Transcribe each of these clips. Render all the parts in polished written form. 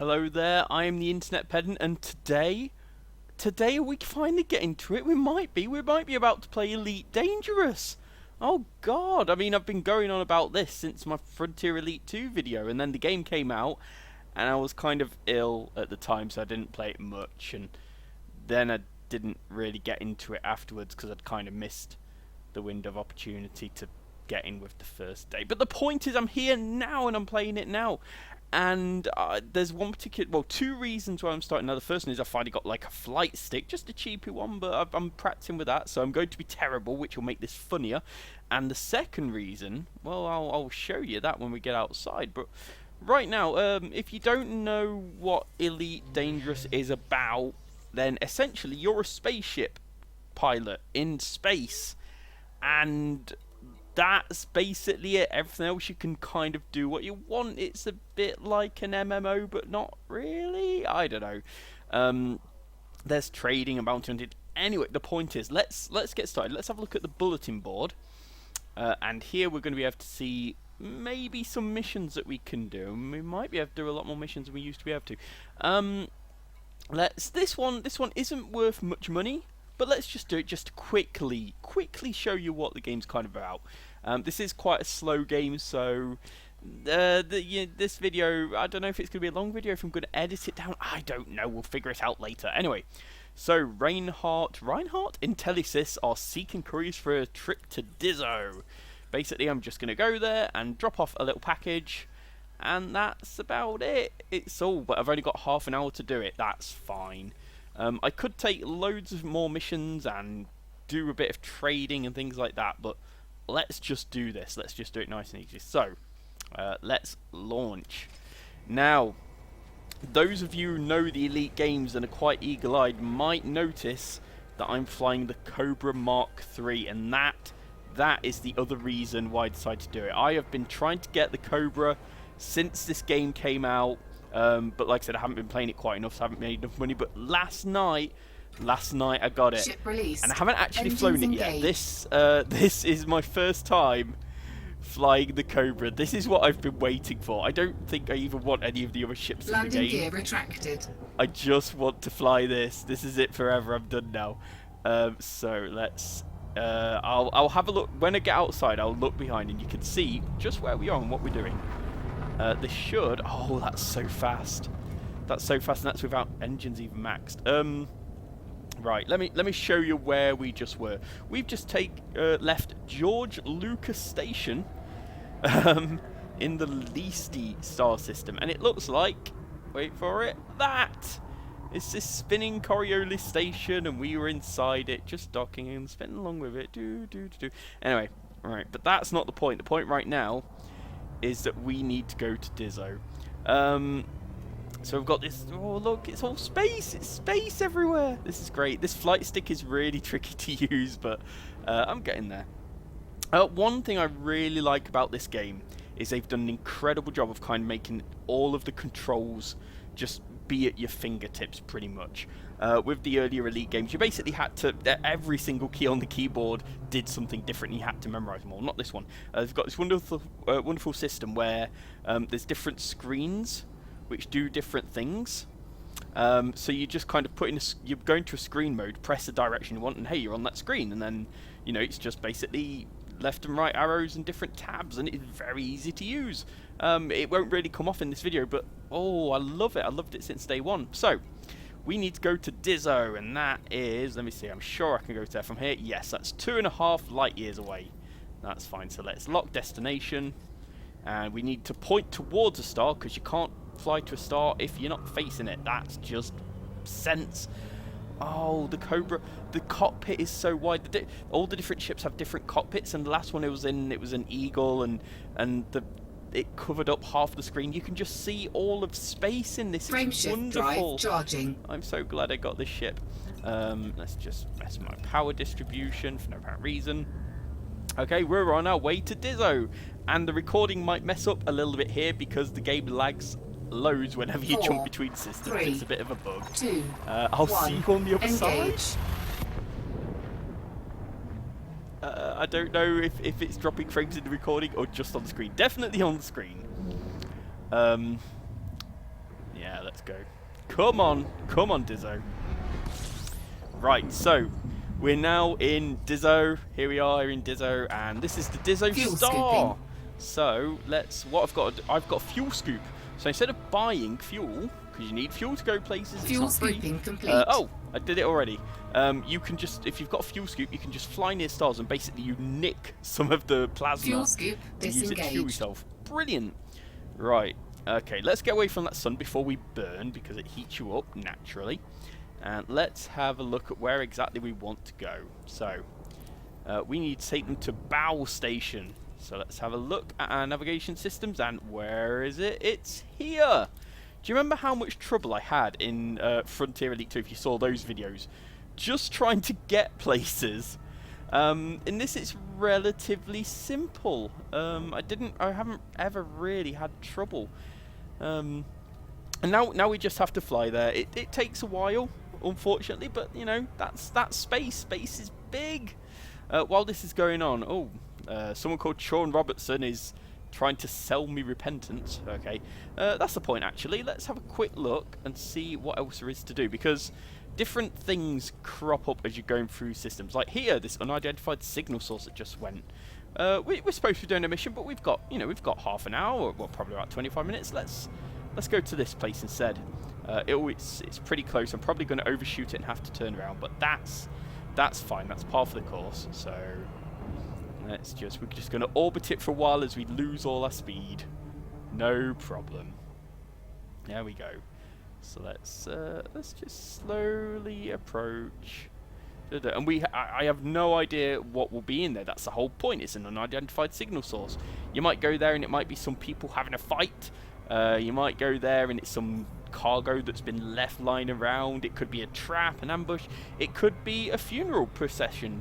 Hello there, I am the Internet Pedant, and today we finally get into it. We might be about to play Elite Dangerous. Oh God, I mean, I've been going on about this since my Frontier Elite 2 video, and then the game came out, and I was kind of ill at the time, so I didn't play it much, and then I didn't really get into it afterwards because I'd kind of missed the window of opportunity to get in with the first day. But the point is, I'm here now, and I'm playing it now. And there's two reasons why I'm starting now. The first one is I finally got like a flight stick, just a cheapy one, but I'm practicing with that, so I'm going to be terrible, which will make this funnier. And the second reason, well, I'll show you that when we get outside. But right now, if you don't know what Elite Dangerous is about, then essentially you're a spaceship pilot in space, and that's basically it. Everything else you can kind of do what you want. It's a bit like an MMO, but not really. I don't know. There's trading and bounty hunting. Anyway, the point is, let's get started. Let's have a look at the bulletin board. And here we're going to be able to see maybe some missions that we can do. We might be able to do a lot more missions than we used to be able to. This one isn't worth much money. But let's just do it just quickly show you what the game's kind of about. This is quite a slow game, so this video, I don't know if it's going to be a long video, if I'm going to edit it down, I don't know, we'll figure it out later. Anyway, so Reinhardt Intellisys are seeking couriers for a trip to Dizzo. Basically, I'm just going to go there and drop off a little package, and that's about it. It's all, but I've only got half an hour to do it, that's fine. I could take loads of more missions and do a bit of trading and things like that, but let's just do this. Let's just do it nice and easy. So, let's launch. Now, those of you who know the Elite games and are quite eagle-eyed might notice that I'm flying the Cobra Mark III, and that is the other reason why I decided to do it. I have been trying to get the Cobra since this game came out. But like I said, I haven't been playing it quite enough, so I haven't made enough money. But last night I got it, and I haven't actually flown it yet. This is my first time flying the Cobra. This is what I've been waiting for. I don't think I even want any of the other ships in the game. Landing gear retracted. I just want to fly this. This is it forever. I'm done now. So let's. I'll have a look when I get outside. I'll look behind, and you can see just where we are and what we're doing. This should... Oh, that's so fast. That's so fast, and that's without engines even maxed. Right, let me show you where we just were. We've just left George Lucas Station in the Leasty star system, and it looks like... Wait for it. That! It's this spinning Coriolis station, and we were inside it, just docking and spinning along with it. Anyway, alright, but that's not the point. The point right now is that we need to go to Dizzo. So we've got this... Oh, look, it's all space. It's space everywhere. This is great. This flight stick is really tricky to use, but I'm getting there. One thing I really like about this game is they've done an incredible job of kind of making all of the controls just be at your fingertips, pretty much. With the earlier Elite games, you basically had to... every single key on the keyboard did something different. You had to memorize them all. Not this one. They've got this wonderful system where there's different screens which do different things. So you just kind of put in you go into a screen mode, press the direction you want, and hey, you're on that screen. And then, you know, it's just basically left and right arrows and different tabs, and it's very easy to use. It won't really come off in this video, but oh, I love it. I loved it since day one. So we need to go to Dizzo, and that is, let me see, I'm sure I can go there from here. Yes, that's 2.5 light years away. That's fine. So let's lock destination, and we need to point towards a star, because you can't fly to a star if you're not facing it. That's just sense. Oh, the Cobra, the cockpit is so wide. All the different ships have different cockpits, and the last one it was an Eagle, and it covered up half the screen. You can just see all of space in this. It's wonderful. Drive charging. I'm so glad I got this ship. Let's just mess my power distribution for no apparent reason. Okay, we're on our way to Dizzo, and the recording might mess up a little bit here because the game lags loads whenever you jump between systems. It's a bit of a bug. I'll see you on the other side. I don't know if it's dropping frames in the recording or just on the screen. Definitely on the screen. Yeah, let's go. Come on, Dizzo. Right, so we're now in Dizzo. Here we are in Dizzo, and this is the Dizzo Fuel Star. scooping. So I've got a fuel scoop. So instead of buying fuel, because you need fuel to go places, Fuel it's not free. scooping complete. Oh, I did it already. You can just, if you've got a fuel scoop, you can just fly near stars and basically you nick some of the plasma Fuel scoop to use it to fuel disengaged. yourself. Brilliant. Right. Okay, let's get away from that sun before we burn, because it heats you up naturally. And let's have a look at where exactly we want to go. So, we need to take them to Bow Station. So let's have a look at our navigation systems, and where is it? It's here! Do you remember how much trouble I had in Frontier Elite 2, if you saw those videos? Just trying to get places. In this, it's relatively simple. I haven't ever really had trouble. And now we just have to fly there. It takes a while, unfortunately, but you know, that's space. Space is big. While this is going on, someone called Sean Robertson is trying to sell me repentance. Okay, that's the point actually. Let's have a quick look and see what else there is to do, because different things crop up as you're going through systems. Like here, this unidentified signal source that just went. We're supposed to be doing a mission, but we've got half an hour, or well, probably about 25 minutes. Let's go to this place instead. It's pretty close. I'm probably going to overshoot it and have to turn around, but that's fine. That's part of the course. So we're just going to orbit it for a while as we lose all our speed. No problem. There we go. So let's just slowly approach. And I have no idea what will be in there. That's the whole point. It's an unidentified signal source. You might go there and it might be some people having a fight. You might go there and it's some cargo that's been left lying around. It could be a trap, an ambush. It could be a funeral procession,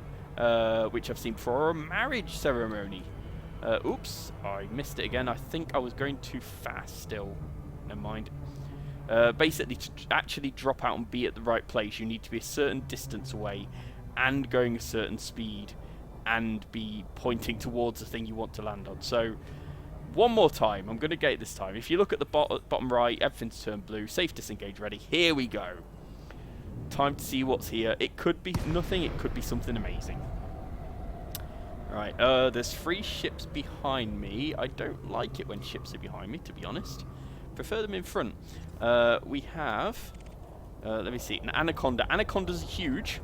which I've seen before, or a marriage ceremony. Oops, I missed it again. I think I was going too fast still. Never mind. Basically, to actually drop out and be at the right place, you need to be a certain distance away and going a certain speed and be pointing towards the thing you want to land on. So, one more time. I'm going to get it this time. If you look at the bottom right, everything's turned blue. Safe disengage ready. Here we go. Time to see what's here. It could be nothing. It could be something amazing. Right, there's 3 ships behind me. I don't like it when ships are behind me, to be honest. Prefer them in front. We have, let me see, an anaconda. Anacondas are huge.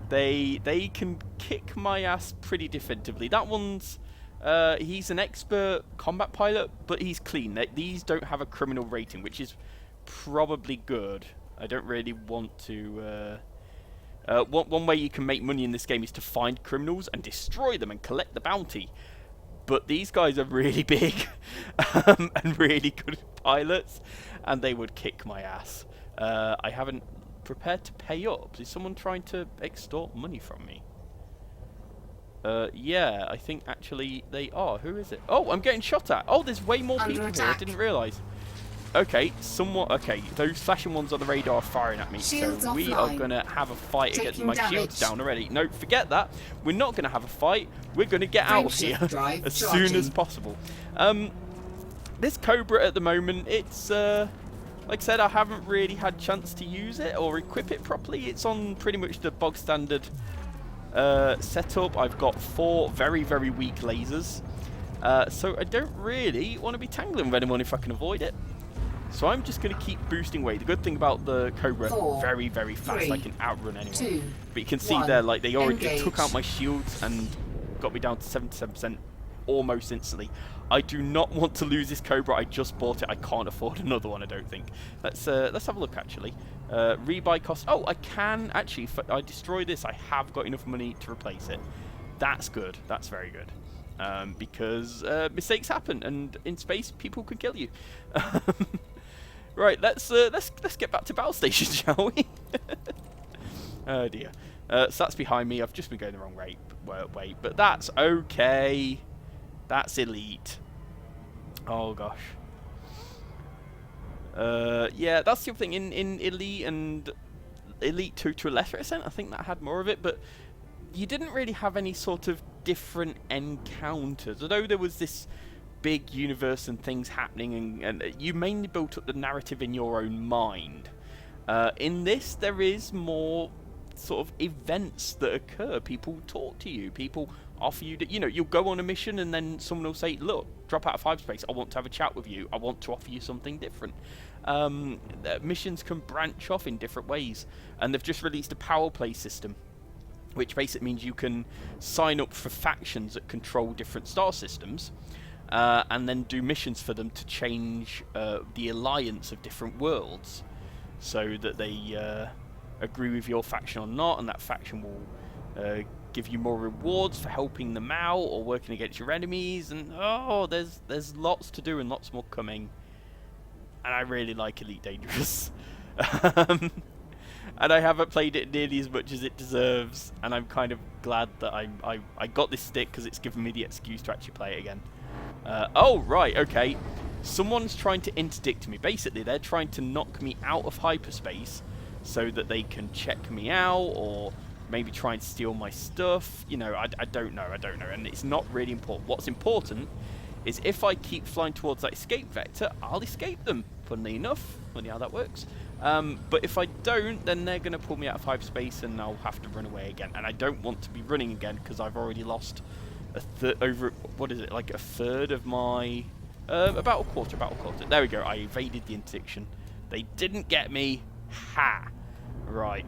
They can kick my ass pretty definitively. That one's, he's an expert combat pilot, but he's clean. These don't have a criminal rating, which is probably good. I don't really want to. One way you can make money in this game is to find criminals and destroy them and collect the bounty. But these guys are really big and really good pilots, and they would kick my ass. I haven't prepared to pay up. Is someone trying to extort money from me? Yeah, I think actually they are. Who is it? Oh, I'm getting shot at. Oh, there's way more people here. I didn't realise. Okay, okay, those flashing ones on the radar are firing at me, Shields so we offline. are going to have a fight against Taking my damage. shields down already. No, forget that. We're not going to have a fight. We're going to get out of here drive as charging. soon as possible. This Cobra at the moment, it's, like I said, I haven't really had chance to use it or equip it properly. It's on pretty much the bog standard setup. I've got 4 very, very weak lasers. So I don't really want to be tangling with anyone if I can avoid it. So I'm just going to keep boosting away. The good thing about the Cobra, 4, very, very fast. 3, I can outrun anyone. 2, but you can see 1, there, like, they already engage. took out my shields and got me down to 77% almost instantly. I do not want to lose this Cobra. I just bought it. I can't afford another one, I don't think. Let's have a look, actually. Rebuy cost. Oh, I can, actually, if I destroy this, I have got enough money to replace it. That's good. That's very good. Because mistakes happen, and in space, people can kill you. Right, let's get back to battle station, shall we? Oh dear. So that's behind me. I've just been going the wrong way, but that's okay. That's elite. Oh gosh. Yeah, that's the other thing in elite and elite 2 to a lesser extent. I think that had more of it, but you didn't really have any sort of different encounters. Although there was this big universe and things happening, and you mainly built up the narrative in your own mind. In this, there is more sort of events that occur. People talk to you. People offer you, you'll go on a mission and then someone will say, look, drop out of hyperspace. I want to have a chat with you. I want to offer you something different. Missions can branch off in different ways. And they've just released a power play system, which basically means you can sign up for factions that control different star systems, and then do missions for them to change the alliance of different worlds, so that they agree with your faction or not, and that faction will give you more rewards for helping them out or working against your enemies. And there's lots to do and lots more coming. And I really like Elite Dangerous. And I haven't played it nearly as much as it deserves, and I'm kind of glad that I got this stick, because it's given me the excuse to actually play it again. Oh, right, okay. Someone's trying to interdict me. Basically, they're trying to knock me out of hyperspace so that they can check me out, or maybe try and steal my stuff. I don't know, and it's not really important. What's important is if I keep flying towards that escape vector, I'll escape them, funnily enough. Funny how that works. But if I don't, then they're going to pull me out of hyperspace and I'll have to run away again. And I don't want to be running again, because I've already lost a third of my... about a quarter. There we go, I evaded the interdiction. They didn't get me. Ha! Right.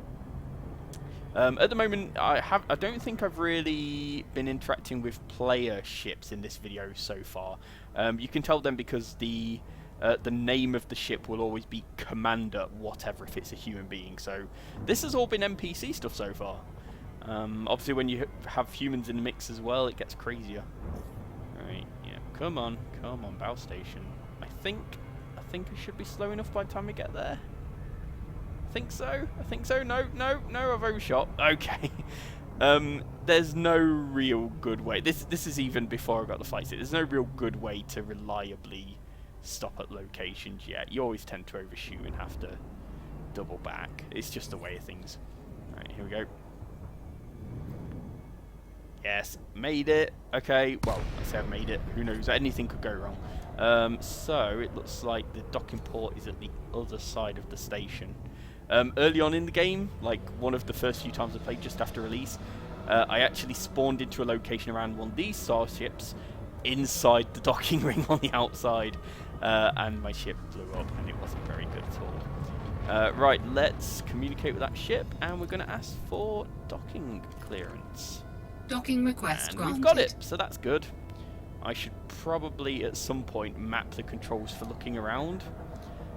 At the moment, I don't think I've really been interacting with player ships in this video so far. You can tell them because the name of the ship will always be Commander whatever if it's a human being. So this has all been NPC stuff so far. Obviously, when you have humans in the mix as well, it gets crazier. Right, yeah, come on, bow station. I think I should be slow enough by the time we get there. I think so. No, I've overshot. Okay. There's no real good way. This is even before I got the flight stick. There's no real good way to reliably stop at locations yet. You always tend to overshoot and have to double back. It's just the way of things. Alright, here we go. Yes, made it. Okay, well, I say I've made it. Who knows? Anything could go wrong. So it looks like the docking port is at the other side of the station. Early on in the game, like one of the first few times I played just after release, I actually spawned into a location around one of these starships inside the docking ring on the outside, and my ship blew up, and it wasn't very good at all. Right, let's communicate with that ship, and we're going to ask for docking clearance. Docking request and granted. We've got it, so that's good. I should probably at some point map the controls for looking around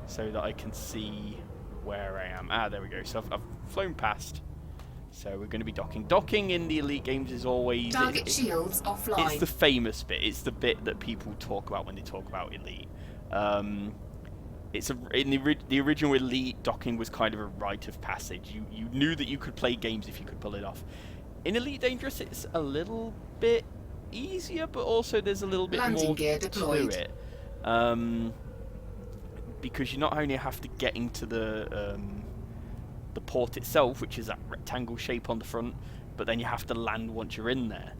so that I can see where I am. Ah, there we go. So I've flown past. So we're going to be docking. Docking in the Elite games is always... Target shields offline. It's the famous bit. It's the bit that people talk about when they talk about Elite. In the original Elite, docking was kind of a rite of passage. You knew that you could play games if you could pull it off. In Elite Dangerous, it's a little bit easier, but also there's a little bit more to it. Because you not only have to get into the port itself, which is that rectangle shape on the front, but then you have to land once you're in there.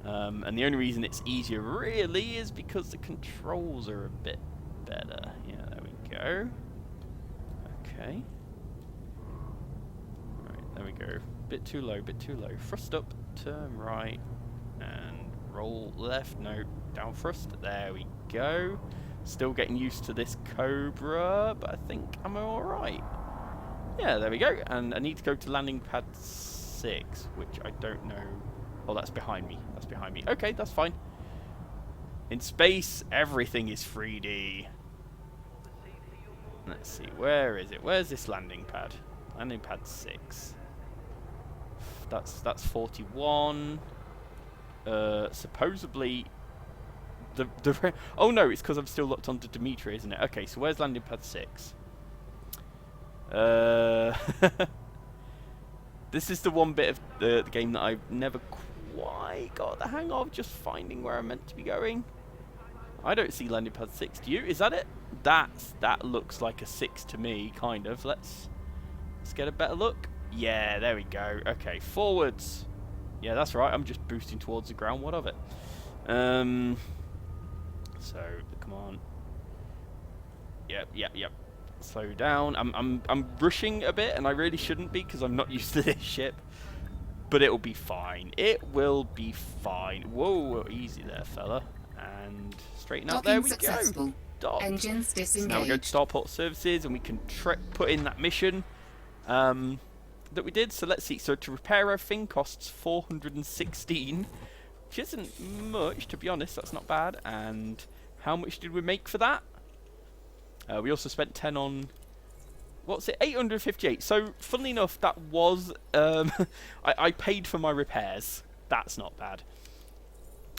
And the only reason it's easier really is because the controls are a bit better. Yeah, there we go. Okay. Right, there we go. Bit too low, Thrust up, turn right, and roll left. No, down thrust. There we go. Still getting used to this Cobra, but I think I'm alright. Yeah, there we go. And I need to go to landing pad 6, which I don't know. Oh, that's behind me. Okay, that's fine. In space, everything is 3D. Let's see, where is it? Where's this landing pad? Landing pad 6. That's 41. Supposedly... oh no, it's because I'm still locked onto Dimitri, isn't it? Okay, so where's landing pad 6? This is the one bit of the game that I've never quite got the hang of, just finding where I'm meant to be going. I don't see landing pad 6. Do you? Is that it? That looks like a 6 to me, kind of. Let's get a better look. Yeah, there we go. Okay, forwards. Yeah, that's right. I'm just boosting towards the ground. What of it? So come on. Yep, yep, yep. Slow down. I'm rushing a bit, and I really shouldn't be because I'm not used to this ship. But it'll be fine. It will be fine. Whoa, easy there, fella. And straighten out. There we successful. go. Docked. Engines disengaged. So now we go to Starport Services, and we can put in that mission that we did. So let's see. So to repair everything costs 416, which isn't much, to be honest. That's not bad. And how much did we make for that? We also spent 10 on... What's it? 858. So, funnily enough, that was... I paid for my repairs. That's not bad.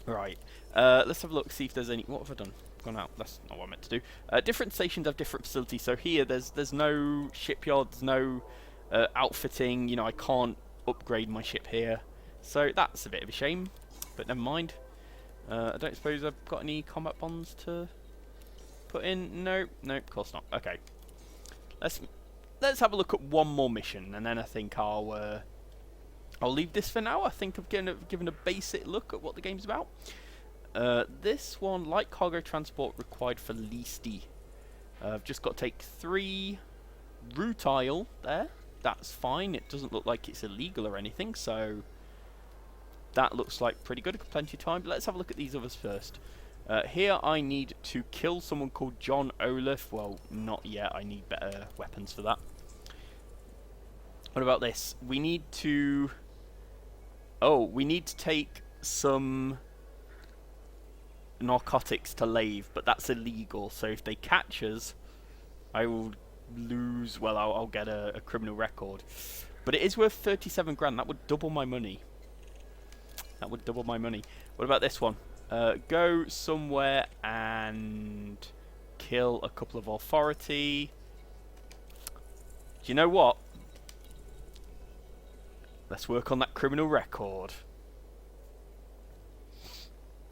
Right. Let's have a look, see if there's any... What have I done? Gone out. That's not what I meant to do. Different stations have different facilities. So here, there's no shipyard, there's no outfitting. You know, I can't upgrade my ship here. So, that's a bit of a shame. But never mind. I don't suppose I've got any combat bonds to put in. Nope, of course not. Okay. Let's have a look at one more mission, and then I think I'll leave this for now. I think I've given a basic look at what the game's about. This one, light cargo transport required for leasty. I've just got to take 3 rutile there. That's fine. It doesn't look like it's illegal or anything, so that looks like pretty good. Plenty of time. But let's have a look at these others first. Here I need to kill someone called John Olaf. Well, not yet. I need better weapons for that. What about this? We need to... Oh, we need to take some narcotics to Lave, but that's illegal. So if they catch us, I will lose... Well, I'll get a criminal record. But it is worth 37 grand. That would double my money. That would double my money. What about this one? Go somewhere and kill a couple of authority. Do you know what? Let's work on that criminal record.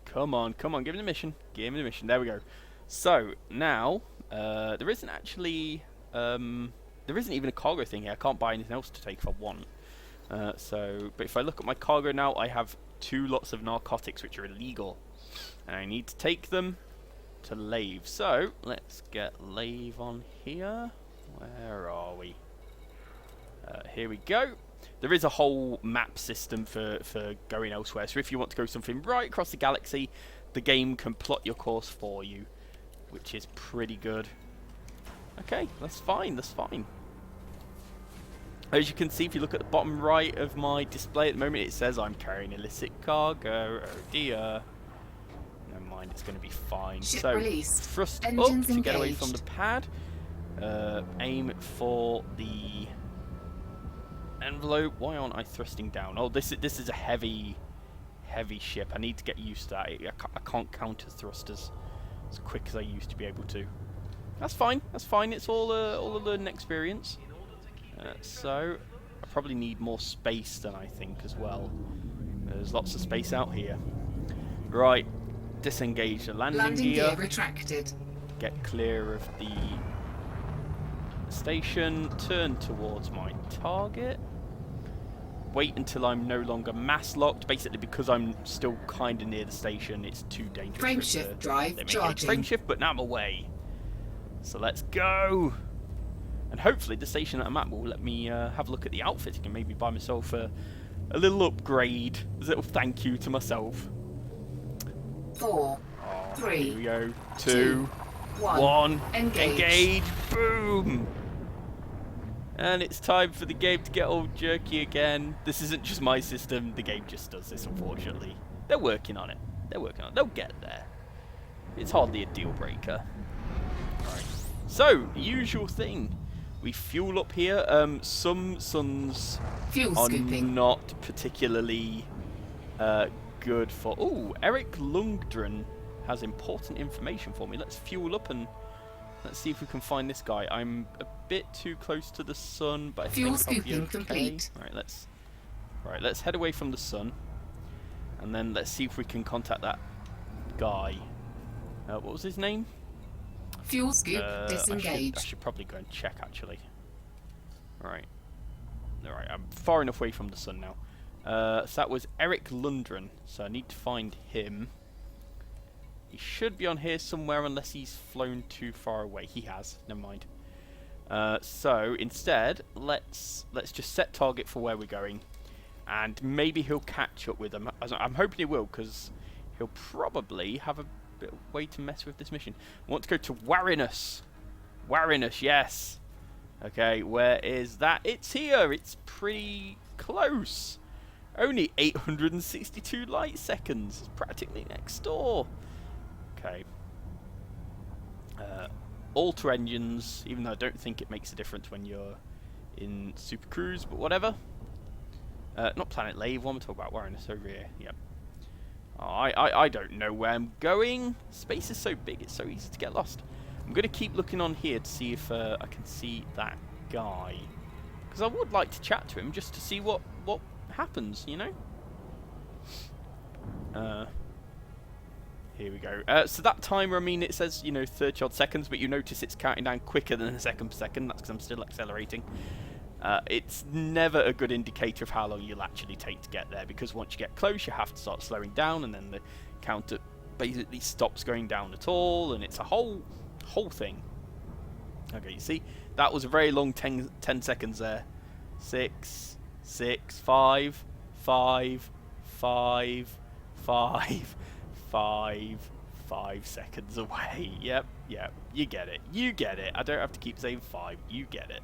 Come on, give me the mission. Give me the mission. There we go. So, now, there isn't actually... there isn't even a cargo thing here. I can't buy anything else to take if I want. But if I look at my cargo now, I have 2 lots of narcotics which are illegal. And I need to take them to Lave. So, let's get Lave on here. Where are we? Here we go. There is a whole map system for going elsewhere. So if you want to go something right across the galaxy, the game can plot your course for you, which is pretty good. Okay, that's fine, that's fine. As you can see, if you look at the bottom right of my display at the moment, it says I'm carrying illicit cargo. Oh dear. Never mind, it's going to be fine. Ship so, released. thrust Engines up to get away engaged. from the pad. Aim for the envelope. Why aren't I thrusting down? Oh, this is a heavy ship. I need to get used to that. I can't counter thrusters as quick as I used to be able to. That's fine. That's fine. It's all a learning experience. So I probably need more space than I think as well. There's lots of space out here. Right, disengage the landing gear. Retracted. Get clear of the station. Turn towards my target. Wait until I'm no longer mass locked. Basically, because I'm still kind of near the station, it's too dangerous. Frameshift drive charging. Frameshift, but now I'm away. So let's go. And hopefully the station that I'm at will let me have a look at the outfit and maybe buy myself a little upgrade. A little thank you to myself. 4, 3, here we go. 2, 1. Engage. Boom. And it's time for the game to get all jerky again. This isn't just my system. The game just does this, unfortunately. They're working on it. They'll get there. It's hardly a deal breaker. Right. So, usual thing. We fuel up here. Some suns Fuel are scooping. not particularly good for... Ooh, Eric Lundgren has important information for me. Let's fuel up and let's see if we can find this guy. I'm a bit too close to the sun, but I Fuel think I'll be scooping okay. complete. Right, let's head away from the sun, and then let's see if we can contact that guy. What was his name? Fuel scoop disengaged. I should probably go and check, actually. Alright, I'm far enough away from the sun now. So that was Eric Lundgren, so I need to find him. He should be on here somewhere unless he's flown too far away. He has. Never mind. So instead, let's just set target for where we're going, and maybe he'll catch up with them. I'm hoping he will, because he'll probably have a bit of way to mess with this mission. I want to go to Warinus. Warinus, yes. Okay, where is that? It's here. It's pretty close. Only 862 light seconds. It's practically next door. Okay. Alter engines, even though I don't think it makes a difference when you're in Super Cruise, but whatever. Not Planet Lave, one we're talking about. Warinus over here. Yep. Oh, I don't know where I'm going. Space is so big, it's so easy to get lost. I'm going to keep looking on here to see if I can see that guy. Because I would like to chat to him just to see what happens, you know? Here we go. So that timer, I mean, it says, you know, 30 odd seconds, but you notice it's counting down quicker than a second per second. That's because I'm still accelerating. It's never a good indicator of how long you'll actually take to get there, because once you get close, you have to start slowing down, and then the counter basically stops going down at all, and it's a whole thing. Okay, you see, that was a very long 10 seconds there. 6, 5, 5, 5, 5, 5 seconds away. Yep, you get it. I don't have to keep saying 5. You get it.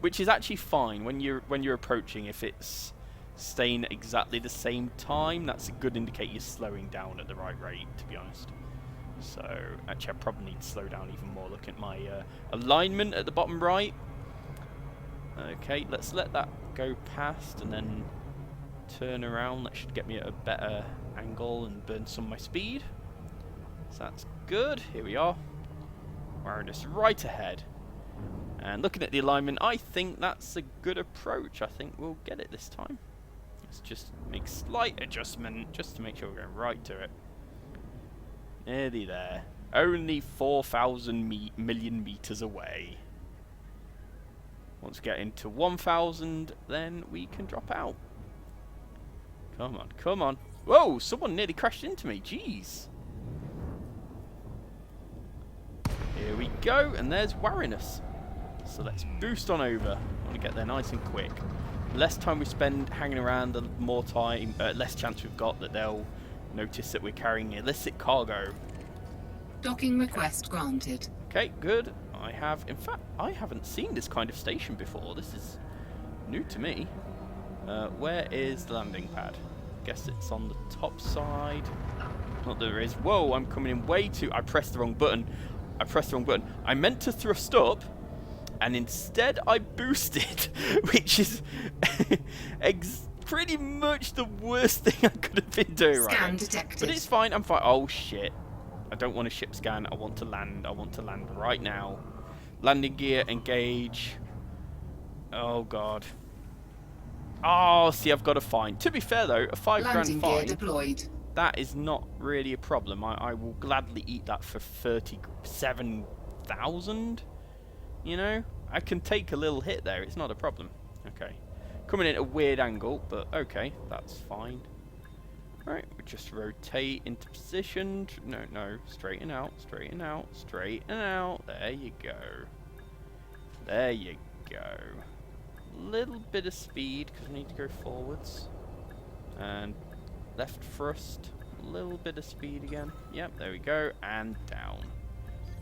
Which is actually fine when you're approaching. If it's staying exactly the same time, that's a good indicator you're slowing down at the right rate, to be honest. So actually, I probably need to slow down even more. Look at my alignment at the bottom right. Okay, let's let that go past and then turn around. That should get me at a better angle and burn some of my speed. So that's good. Here we are. We're just right ahead. And looking at the alignment, I think that's a good approach. I think we'll get it this time. Let's just make slight adjustment just to make sure we're going right to it. Nearly there. Only 4,000 million meters away. Once we get into 1,000, then we can drop out. Come on, come on. Whoa, someone nearly crashed into me. Jeez. Here we go, and there's Warinus. So let's boost on over. I want to get there nice and quick. The less time we spend hanging around, the more time, less chance we've got that they'll notice that we're carrying illicit cargo. Docking request granted. Okay, good. In fact, I haven't seen this kind of station before. This is new to me. Where is the landing pad? Guess it's on the top side. Not that there is. Whoa, I'm coming in way too... I pressed the wrong button. I meant to thrust up, and instead I boosted, which is pretty much the worst thing I could have been doing right now. Scan detected. But it's fine, I'm fine. Oh, shit. I don't want a ship scan. I want to land. I want to land right now. Landing gear, engage. Oh, God. Oh, see, I've got a fine. To be fair, though, a £5 Landing grand fine, gear deployed. that is not really a problem. I will gladly eat that for 37,000. You know? I can take a little hit there. It's not a problem. Okay. Coming in at a weird angle, but okay, that's fine. Right, we just rotate into position. No, straighten out. There you go. Little bit of speed, because we need to go forwards. And left thrust. Little bit of speed again. Yep, there we go. And down.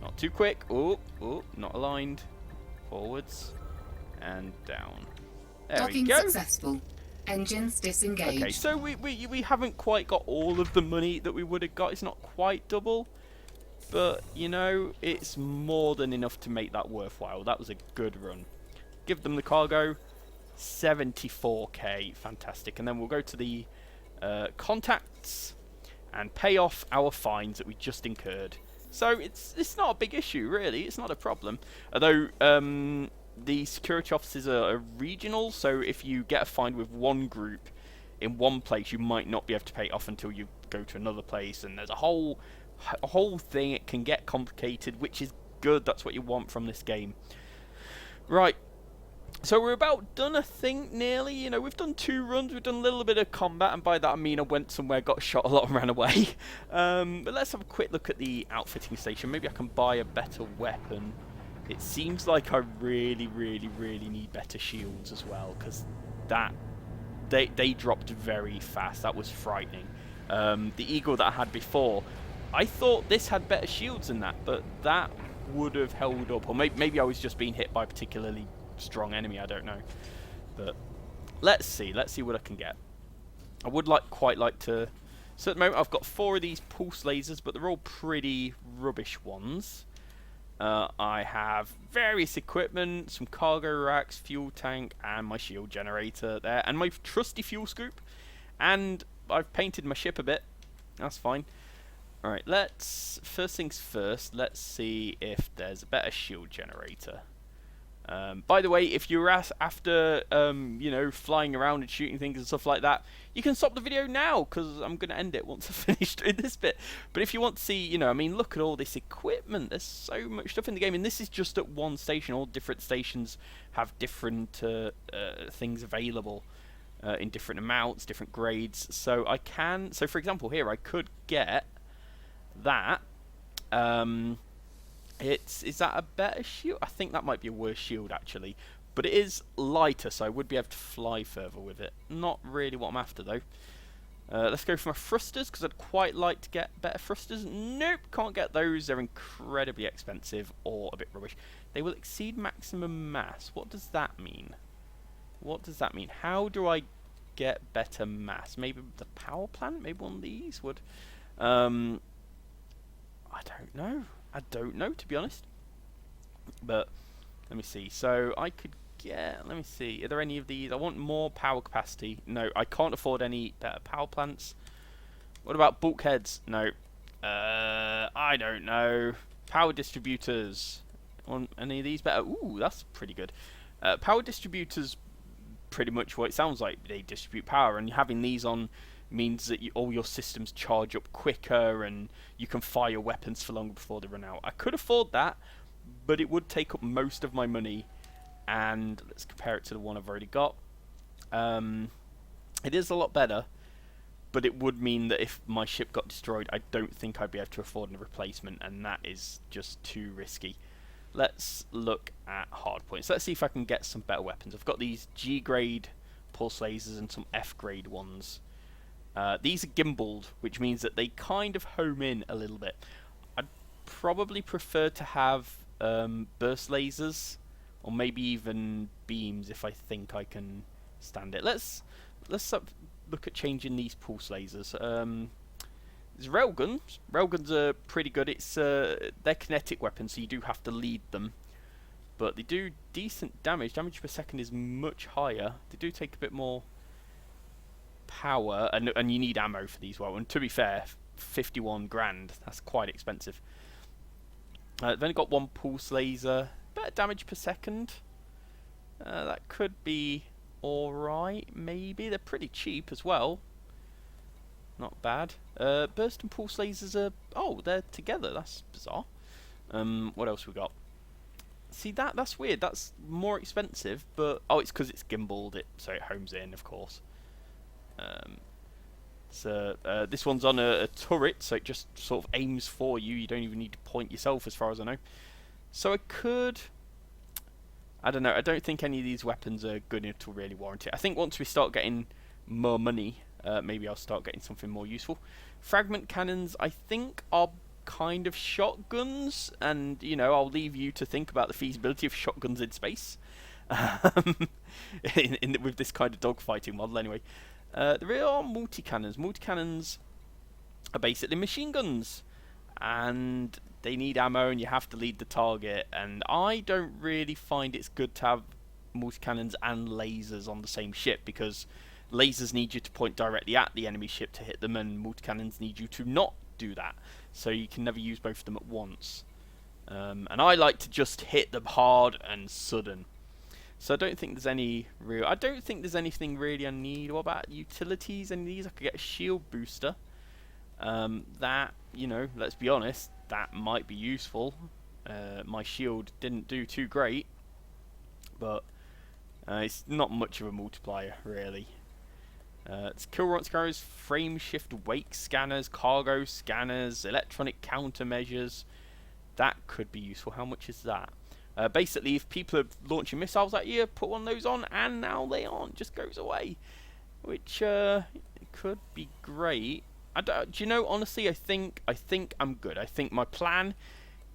Not too quick. Oh, not aligned. Forwards. And down. There we go. Docking successful. Engines disengaged. Okay, so we haven't quite got all of the money that we would have got. It's not quite double, but you know, it's more than enough to make that worthwhile. That was a good run. Give them the cargo, 74k, fantastic. And then we'll go to the contacts and pay off our fines that we just incurred. So it's not a big issue, really. It's not a problem. Although the security officers are regional, so if you get a fine with one group in one place, you might not be able to pay it off until you go to another place, and there's a whole thing. It can get complicated, which is good. That's what you want from this game. Right, So we're about done, I think, nearly. You know, we've done 2 runs, we've done a little bit of combat, and by that I mean I went somewhere, got shot a lot, and ran away. But let's have a quick look at the outfitting station. Maybe I can buy a better weapon. It seems like I really, really, really need better shields as well, because that they dropped very fast. That was frightening. The eagle that I had before, I thought this had better shields than that, but that would have held up. Or maybe I was just being hit by a particularly strong enemy, I don't know. But let's see what I can get. I would quite like to. So at the moment I've got 4 of these pulse lasers, but they're all pretty rubbish ones. I have various equipment, some cargo racks, fuel tank, and my shield generator there, and my trusty fuel scoop. And I've painted my ship a bit. That's fine. Alright, first things first, let's see if there's a better shield generator. By the way, if you're after, you know, flying around and shooting things and stuff like that, you can stop the video now, because I'm going to end it once I finish doing this bit. But if you want to see, you know, I mean, look at all this equipment. There's so much stuff in the game, and this is just at one station. All different stations have different things available in different amounts, different grades. So for example, here I could get that. Is that a better shield? I think that might be a worse shield, actually. But it is lighter, so I would be able to fly further with it. Not really what I'm after, though. Let's go for my thrusters, because I'd quite like to get better thrusters. Nope, can't get those. They're incredibly expensive or a bit rubbish. They will exceed maximum mass. What does that mean? What does that mean? How do I get better mass? Maybe the power plant? Maybe one of these would... I don't know. I don't know, to be honest. But let me see. So I could get. Let me see. Are there any of these? I want more power capacity. No, I can't afford any better power plants. What about bulkheads? No. I don't know. Power distributors. Want any of these better? Ooh, that's pretty good. Power distributors, pretty much what it sounds like. They distribute power, and having these on means that all your systems charge up quicker and you can fire weapons for longer before they run out. I could afford that, but it would take up most of my money. And let's compare it to the one I've already got. It is a lot better, but it would mean that if my ship got destroyed, I don't think I'd be able to afford a replacement, and that is just too risky. Let's look at hard points. Let's see if I can get some better weapons. I've got these G grade pulse lasers and some F grade ones. These are gimbaled, which means that they kind of home in a little bit. I'd probably prefer to have burst lasers, or maybe even beams if I think I can stand it. Let's look at changing these pulse lasers. There's railguns. Railguns are pretty good. They're kinetic weapons, so you do have to lead them, but they do decent damage. Damage per second is much higher. They do take a bit more power, and you need ammo for these. Well, and to be fair, 51 grand, that's quite expensive. I've only got one pulse laser. Better damage per second. That could be alright, maybe. They're pretty cheap as well. Not bad. Burst and pulse lasers are... Oh, they're together. That's bizarre. What else we got? See, that's weird. That's more expensive, but... Oh, it's because it's gimbaled, so it homes in, of course. This one's on a turret, so it just sort of aims for you. You don't even need to point yourself, as far as I know. So I could... I don't know. I don't think any of these weapons are good enough to really warrant it. I think once we start getting more money, maybe I'll start getting something more useful. Fragment cannons, I think, are kind of shotguns, and, you know, I'll leave you to think about the feasibility of shotguns in space. With this kind of dogfighting model, anyway. There are multi-cannons. Multi-cannons are basically machine guns, and they need ammo, and you have to lead the target, and I don't really find it's good to have multi-cannons and lasers on the same ship, because lasers need you to point directly at the enemy ship to hit them, and multi-cannons need you to not do that, so you can never use both of them at once. And I like to just hit them hard and sudden. So I don't think there's anything really I need. What about utilities? Any of these? I could get a shield booster. That, you know, let's be honest, that might be useful. My shield didn't do too great, but It's not much of a multiplier, really. It's kill run scanners, frame shift wake scanners, cargo scanners, electronic countermeasures. That could be useful. How much is that? Basically, if people are launching missiles at you, put one of those on, and now they aren't. Just goes away. Which could be great. Do you know, honestly, I think I'm good. I think my plan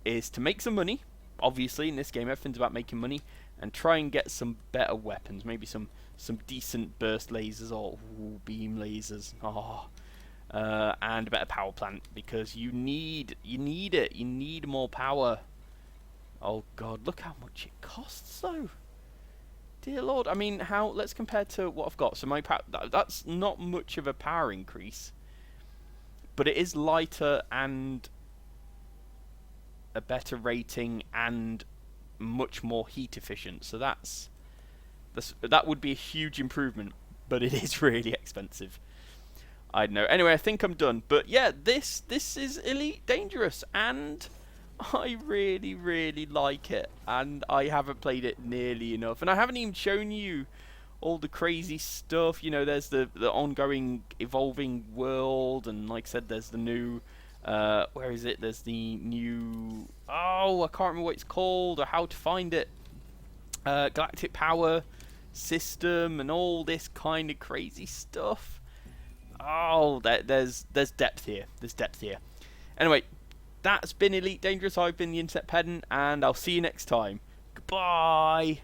is to make some money. Obviously, in this game, everything's about making money. And try and get some better weapons. Maybe some decent burst lasers or beam lasers. And a better power plant. Because you need it. You need more power. Oh, God. Look how much it costs, though. Dear Lord. I mean, let's compare to what I've got. So my that's not much of a power increase. But it is lighter and a better rating and much more heat efficient. So that would be a huge improvement. But it is really expensive. I don't know. Anyway, I think I'm done. But yeah, this is Elite Dangerous. And I really, really like it. And I haven't played it nearly enough. And I haven't even shown you all the crazy stuff. You know, there's the ongoing evolving world. And like I said, there's the new... where is it? There's the new... Oh, I can't remember what it's called or how to find it. Galactic Power System and all this kind of crazy stuff. Oh, there's depth here. There's depth here. Anyway, that's been Elite Dangerous. I've been the Internet Pedant, and I'll see you next time. Goodbye.